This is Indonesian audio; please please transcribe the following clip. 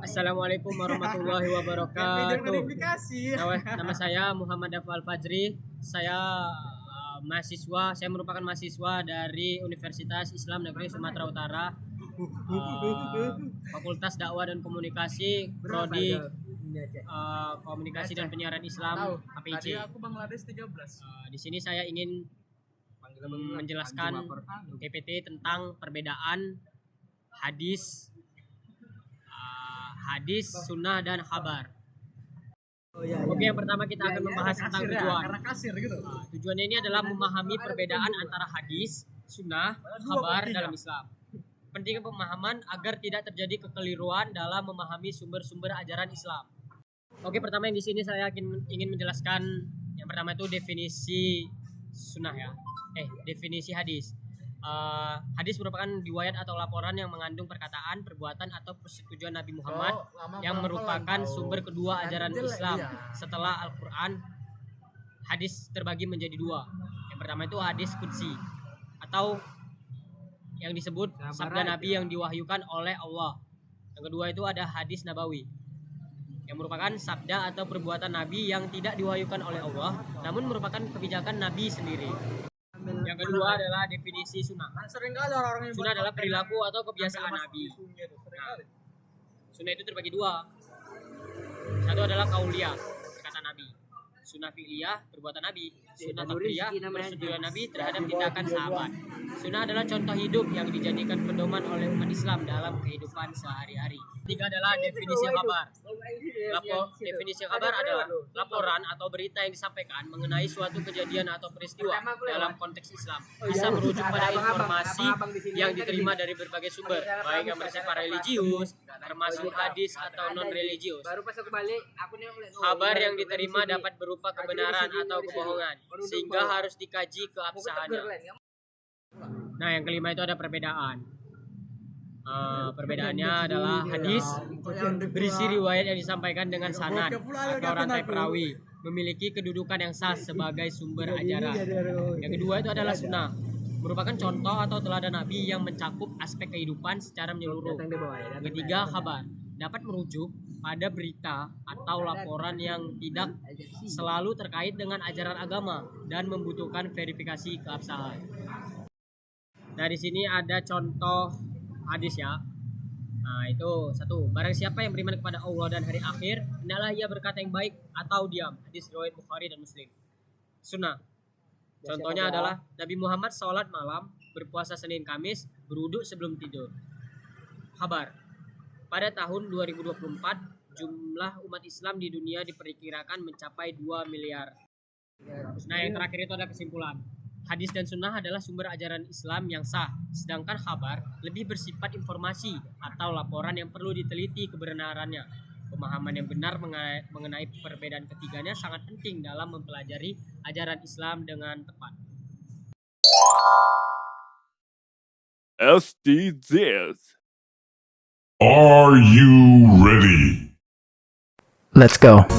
Assalamualaikum warahmatullahi wabarakatuh. Verifikasi. Nama saya Muhammad Afal Fajri. Saya mahasiswa. Saya merupakan mahasiswa dari Universitas Islam Negeri Sumatera Utara, Fakultas Dakwah dan Komunikasi, Prodi Komunikasi dan Penyiaran Islam, Tadi APIC. aku Bangladesh 13. Di sini saya ingin menjelaskan PPT tentang perbedaan hadis, sunnah, dan khabar. Oke, yang pertama kita akan membahas tentang tujuan. Karena kasir gitu. Tujuannya ini adalah memahami perbedaan antara hadis, sunnah, khabar dalam Islam. Pentingnya pemahaman agar tidak terjadi kekeliruan dalam memahami sumber-sumber ajaran Islam. Oke, pertama yang di sini saya ingin menjelaskan yang pertama itu definisi sunnah ya. Definisi hadis. Hadis merupakan riwayat atau laporan yang mengandung perkataan, perbuatan atau persetujuan Nabi Muhammad yang merupakan sumber kedua ajaran Islam setelah Al-Quran. Hadis terbagi menjadi dua. Yang pertama itu hadis qudsi atau yang disebut sabda Nabi yang diwahyukan oleh Allah. Yang kedua itu ada hadis nabawi yang merupakan sabda atau perbuatan Nabi yang tidak diwahyukan oleh Allah namun merupakan kebijakan Nabi sendiri. Yang kedua adalah definisi sunnah. Sunnah adalah perilaku atau kebiasaan Nabi. Sunnah itu terbagi dua. Satu adalah kauliyah, perkataan Nabi. Sunnah fi'liyah, perbuatan Nabi. Sunnah qauliyah, persetujuan Nabi terhadap tindakan sahabat. Sunnah adalah contoh hidup yang dijadikan pedoman oleh umat Islam dalam kehidupan sehari-hari. Tiga adalah definisi kabar. Definisi kabar adalah laporan atau berita yang disampaikan mengenai suatu kejadian atau peristiwa dalam konteks Islam. Bisa merujuk pada informasi yang diterima dari berbagai sumber, baik yang bersifat religius, termasuk hadis atau non-religius. Kabar yang diterima dapat berupa kebenaran atau kebohongan, sehingga harus dikaji keabsahannya. Nah, yang kelima itu ada perbedaan. Perbedaannya adalah hadis berisi riwayat yang disampaikan dengan sanad atau rantai perawi, memiliki kedudukan yang sah sebagai sumber ajaran. Yang kedua itu adalah sunnah, merupakan contoh atau teladan Nabi yang mencakup aspek kehidupan secara menyeluruh. Yang ketiga, khabar, dapat merujuk pada berita atau laporan yang tidak selalu terkait dengan ajaran agama dan membutuhkan verifikasi keabsahan. Nah, di sini ada contoh hadis ya. Nah, itu satu. Barang siapa yang beriman kepada Allah dan hari akhir, hendaklah ia berkata yang baik atau diam. Hadis riwayat Bukhari dan Muslim. Sunnah. Contohnya adalah Nabi Muhammad sholat malam, berpuasa Senin Kamis, berwudu sebelum tidur. Kabar. Pada tahun 2024, jumlah umat Islam di dunia diperkirakan mencapai 2 miliar. Nah, yang terakhir itu ada kesimpulan. Hadis dan sunnah adalah sumber ajaran Islam yang sah, sedangkan khabar lebih bersifat informasi atau laporan yang perlu diteliti kebenarannya. Pemahaman yang benar mengenai perbedaan ketiganya sangat penting dalam mempelajari ajaran Islam dengan tepat. SDZs. Are you ready? Let's go.